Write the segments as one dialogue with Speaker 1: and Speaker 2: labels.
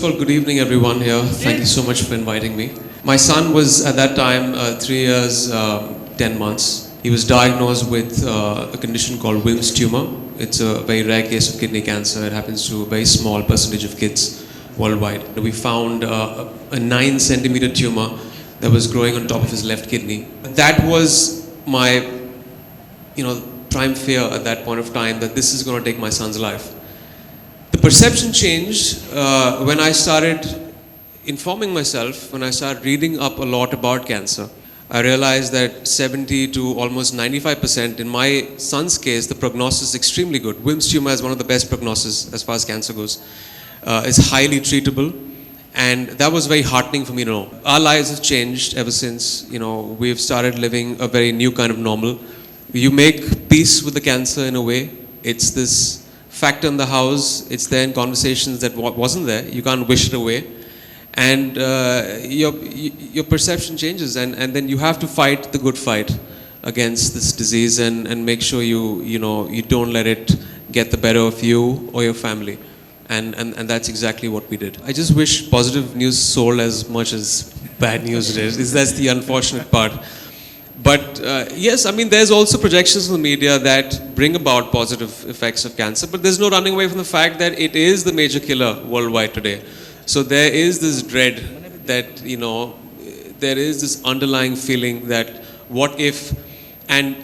Speaker 1: all, good evening, everyone here. Thank you so much for inviting me. My son was at that time 3 years, 10 months. He was diagnosed with a condition called Wilms tumor. It's a very rare case of kidney cancer. It happens to a very small percentage of kids worldwide. We found a 9 centimeter tumor that was growing on top of his left kidney. That was my, prime fear at that point of time, that this is going to take my son's life. The perception changed when I started informing myself, when I started reading up a lot about cancer. I realized that 70 to almost 95%, in my son's case, the prognosis is extremely good. Wilms tumor has one of the best prognosis as far as cancer goes. It's highly treatable, and that was very heartening for me to know. Our lives have changed ever since. We've started living a very new kind of normal. You make peace with the cancer in a way. It's this factor in the house. It's there in conversations that wasn't there. You can't wish it away. And your perception changes, and then you have to fight the good fight against this disease and make sure you don't let it get the better of you or your family. And that's exactly what we did. I just wish positive news sold as much as bad news did. That's the unfortunate part. But yes, there's also projections in the media that bring about positive effects of cancer, but there's no running away from the fact that it is the major killer worldwide today. So there is this dread that, there is this underlying feeling that what if, and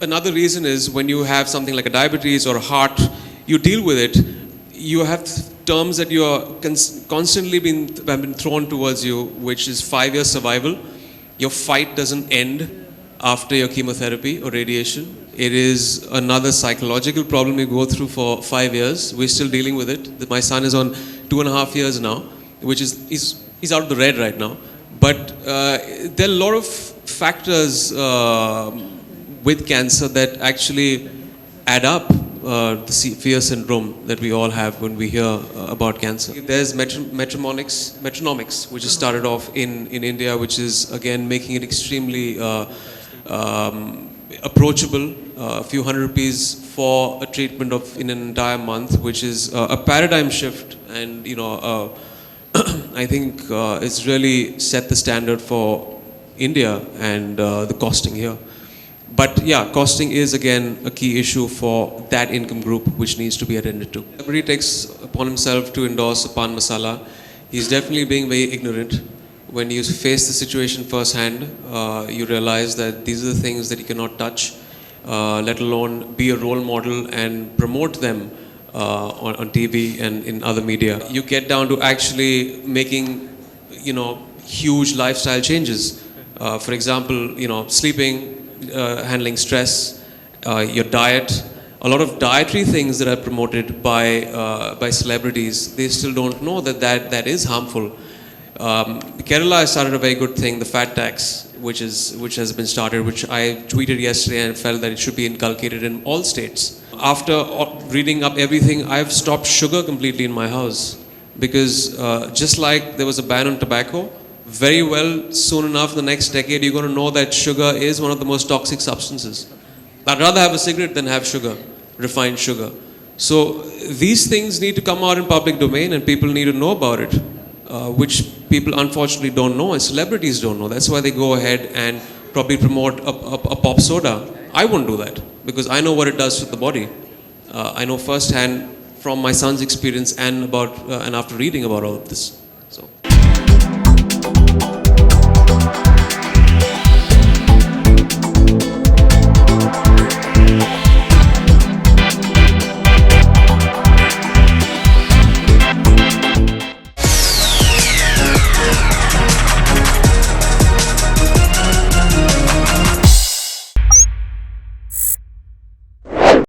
Speaker 1: another reason is when you have something like a diabetes or a heart, you deal with it, you have terms that you are constantly have been thrown towards you, which is 5-year survival. Your fight doesn't end after your chemotherapy or radiation. It is another psychological problem you go through for 5 years. We're still dealing with it. My son is on 2.5 years now, which is he's out of the red right now. But there are a lot of factors with cancer that actually add up the fear syndrome that we all have when we hear about cancer. There's metronomics, which is started off in India, which is again making it extremely approachable. A few hundred rupees for a treatment in an entire month, which is a paradigm shift, and I think it's really set the standard for India and the costing here. But yeah, costing is again a key issue for that income group, which needs to be attended to. Everybody takes upon himself to endorse a pan masala. He's definitely being very ignorant. When you face the situation firsthand, you realize that these are the things that you cannot touch, let alone be a role model and promote them on TV and in other media. You get down to actually making, huge lifestyle changes. For example, sleeping, handling stress, your diet. A lot of dietary things that are promoted by celebrities, they still don't know that is harmful. Kerala has started a very good thing, the fat tax, which has been started, which I tweeted yesterday and felt that it should be inculcated in all states. After reading up everything, I've stopped sugar completely in my house, because just like there was a ban on tobacco, very well soon enough, the next decade, you're going to know that sugar is one of the most toxic substances. I'd rather have a cigarette than have sugar, refined sugar. So these things need to come out in public domain, and people need to know about it, which people unfortunately don't know, and celebrities don't know. That's why they go ahead and probably promote a pop soda. I won't do that, because I know what it does to the body. I know firsthand from my son's experience and after reading about all of this. So.